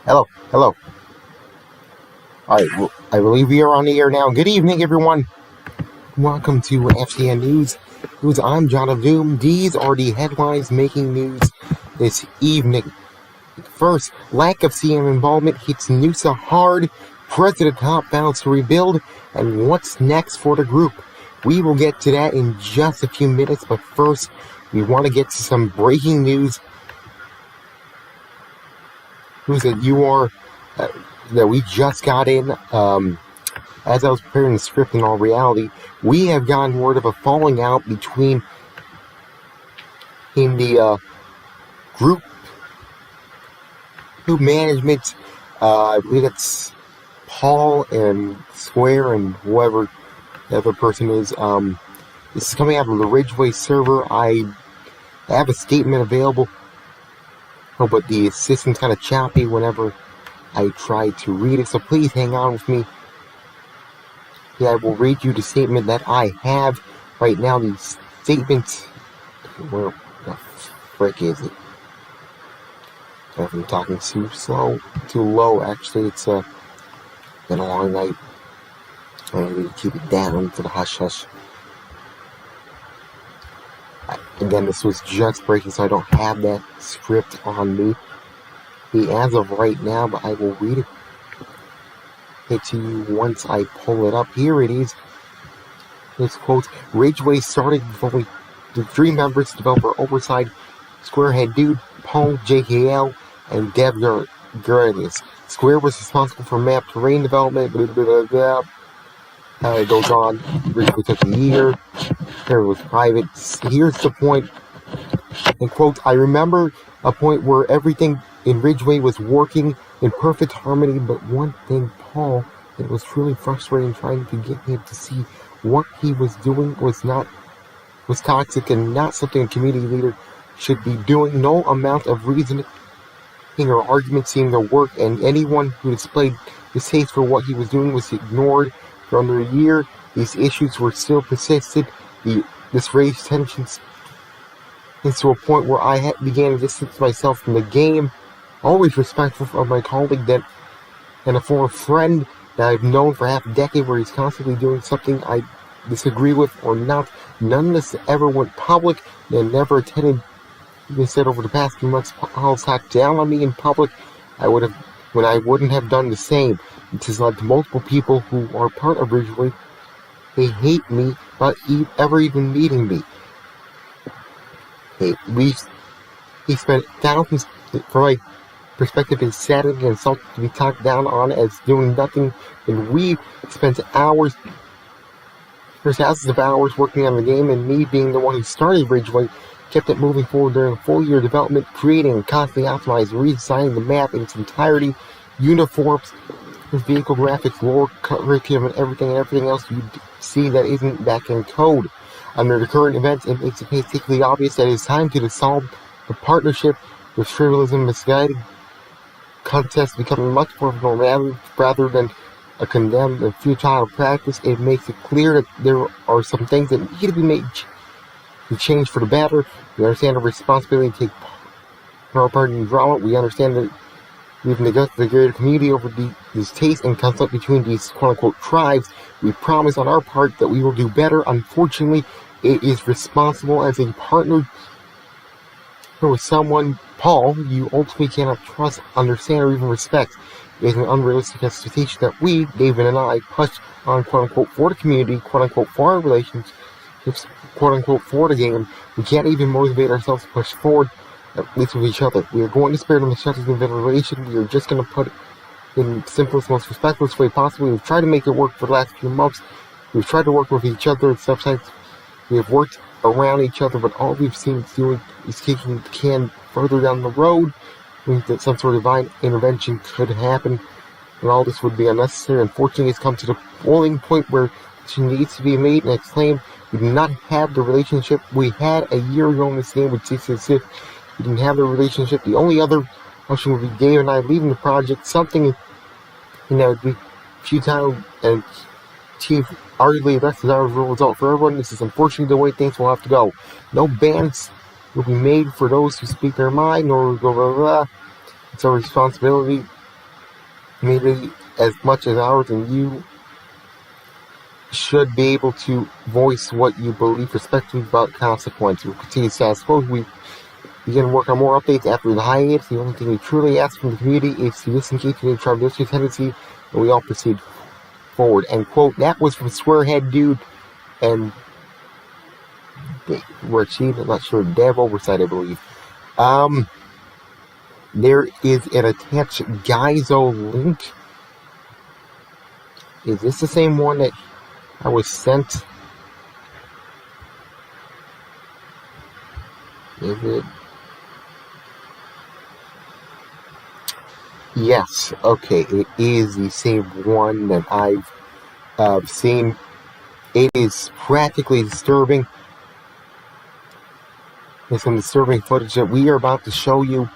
Hello. Alright, I believe we are on the air now. Good evening, everyone. Welcome to FTN News. I'm Jonofdoom. These are the headlines making news this evening. First, lack of CM involvement hits Noosa hard. President Top vows to rebuild. And what's next for the group? We will get to that in just a few minutes, but first, we want to get to some breaking news. That we just got in. As I was preparing the script, in all reality, we have gotten word of a falling out between the group management. I believe it's Paul and Square and whoever the other person is. This is coming out of the Ridgeway server. I have a statement available, but the system's kind of choppy whenever I try to read it, so please hang on with me. I will read you the statement that I have right now. The statement, where the frick is it? If I'm talking too low, actually, it's been a long night. I need to keep it down to the hush. Again, this was just breaking, so I don't have that script on me as of right now, but I will read it to you once I pull it up. Here it is. This quote: Ridgeway started with only the 3 members, developer oversight, Square head dude, Paul, JKL, and Dev Gerardis. Square was responsible for map terrain development, blah, blah, blah, blah. It goes on. Ridgeway took a year. There was private. Here's the point. And quote, I remember a point where everything in Ridgeway was working in perfect harmony, but one thing, Paul, it was truly frustrating trying to get him to see what he was doing was toxic and not something a community leader should be doing. No amount of reasoning or argument seemed to work, and anyone who displayed distaste for what he was doing was ignored. For under a year, these issues were still persisted. This raised tensions to a point where I began to distance myself from the game. Always respectful of my colleague and a former friend that I've known for half a decade, where he's constantly doing something I disagree with or not. None of this ever went public. They never attended. They said over the past few months, Paul talked down on me in public. I wouldn't have done the same. It has led to multiple people who are part of Ridgeway. They hate me, not ever even meeting me. He spent thousands, from my perspective, is saddened and insulted to be talked down on as doing nothing, and we spent hours, there's thousands of hours working on the game, and me being the one who started Ridgeway, kept it moving forward during a full year development, creating and constantly optimizing, redesigning the map in its entirety, uniforms, vehicle graphics, lore, curriculum, and everything else you see that isn't back-end code. Under the current events, it makes it particularly obvious that it is time to dissolve the partnership with trivialism, misguided contests becoming much more of a normality rather than a condemned and futile practice. It makes it clear that there are some things that need to be made to change for the better. We understand the responsibility to take part in the drama. We understand that we've neglected the greater community over these tastes and conflict between these quote-unquote tribes. We promise on our part that we will do better. Unfortunately, it is responsible as a partner with someone, Paul, you ultimately cannot trust, understand, or even respect. It is an unrealistic expectation that we, David and I, push on quote-unquote for the community, quote-unquote for our relationships, quote-unquote for the game. We can't even motivate ourselves to push forward, at least with each other. We are going to spare them the shelters and ventilation. We are just going to put it in the simplest, most respectful way possible. We've tried to make it work for the last few months. We've tried to work with each other, and sometimes we have worked around each other, but all we've seen doing is kicking the can further down the road. We think that some sort of divine intervention could happen, and all this would be unnecessary. Unfortunately, it's come to the boiling point where she needs to be made and exclaimed. We do not have the relationship we had a year ago in this game with 666. We didn't have the relationship. The only other option would be Dave and I leaving the project. Something, would be futile and achieve arguably a less desirable result for everyone. This is unfortunately the way things will have to go. No bans will be made for those who speak their mind, or blah, blah, blah. It's our responsibility community as much as ours, and you should be able to voice what you believe respectfully without consequence. We'll continue status quo. We begin to work on more updates after the hiatus. The only thing we truly ask from the community is to disengage from the tribalistic tendency, and we all proceed forward. End quote. That was from Squarehead Dude and Rashid. I'm not sure. Dev Oversight, I believe. There is an attached Gaizo link. Is this the same one that I was sent? Is it? Yes. Okay. It is the same one that I've seen. It is practically disturbing. There's some disturbing footage that we are about to show you.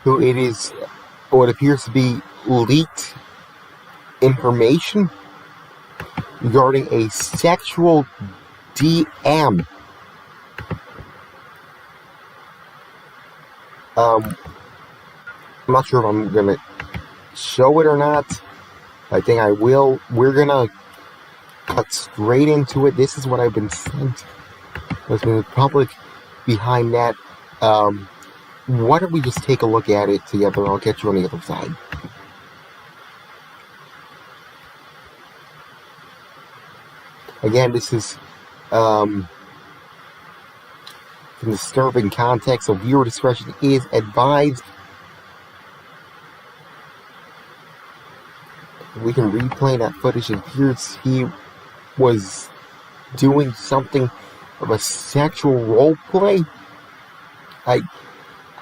Who it is, what appears to be leaked information regarding a sexual DM. I'm not sure if I'm gonna show it or not. I think I will. We're gonna cut straight into it. This is what I've been sent. There's been the public behind that. Why don't we just take a look at it together? I'll get you on the other side. Again, this is some disturbing context, so viewer discretion is advised. We can replay that footage. It appears he was doing something of a sexual role play. I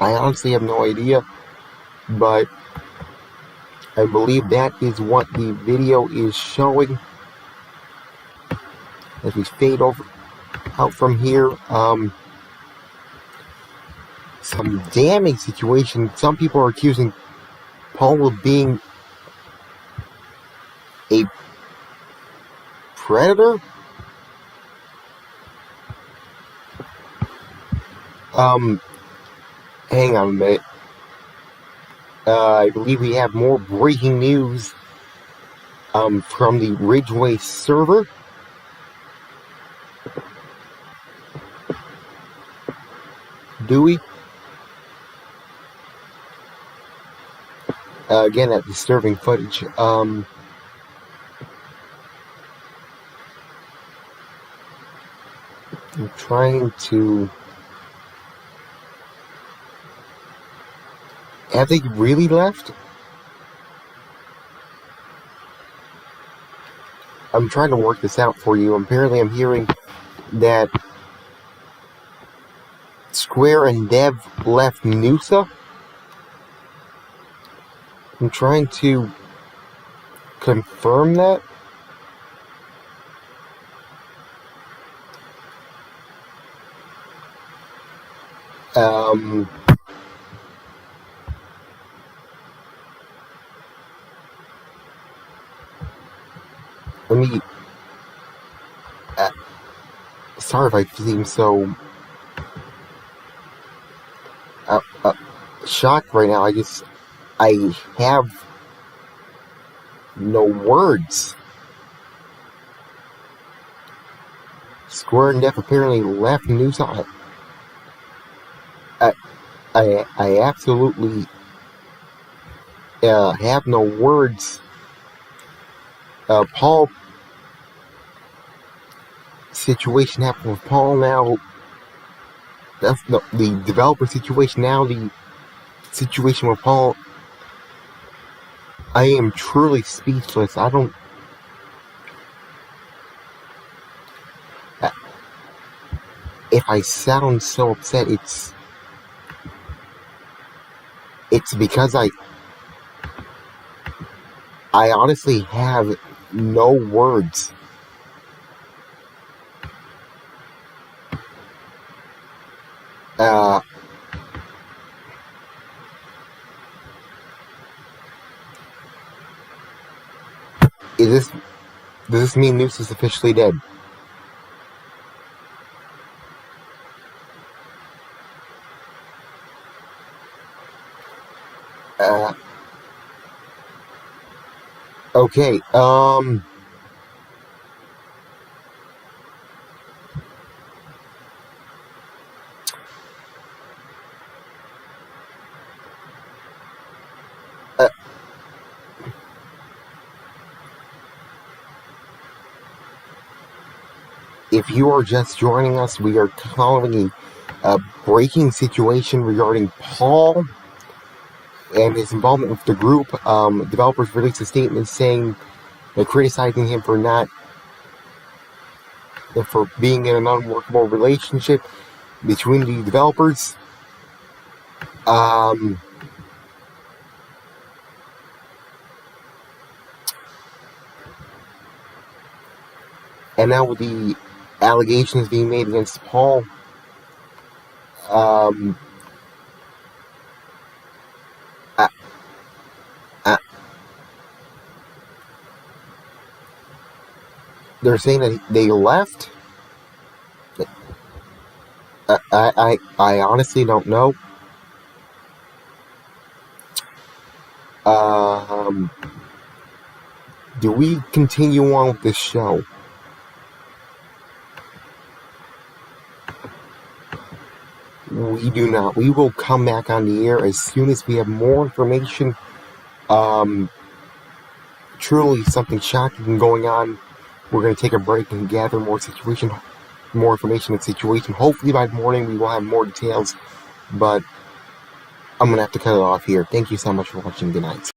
honestly have no idea, but I believe that is what the video is showing. As we fade out from here, some damning situation. Some people are accusing Paul of being a predator. Hang on a minute. I believe we have more breaking news from the Ridgeway server. Do we? Again, that disturbing footage. I'm trying to... Have they really left? I'm trying to work this out for you. Apparently I'm hearing that Square and Dev left Noosa. I'm trying to confirm that. Let me... sorry if I seem so... shocked right now. I have no words. Square and Dev apparently left Noosa. I absolutely have no words. Paul, situation happened with Paul now. That's the developer situation now. The situation with Paul. I am truly speechless. I don't... if I sound so upset, it's because I honestly have no words. Does this mean Noose is officially dead? Okay, uh, if you are just joining us, we are calling a breaking situation regarding Paul and his involvement with the group. Developers released a statement saying they're criticizing him for being in an unworkable relationship between the developers. Um, and now with the allegations being made against Paul, um, I, I, they're saying that they left. I honestly don't know. Um, do we continue on with this show? We do not. We will come back on the air as soon as we have more information. Um, Truly something shocking going on. We're going to take a break and gather more information and situation. Hopefully by morning we will have more details, but I'm going to have to cut it off here. Thank you so much for watching. Good night.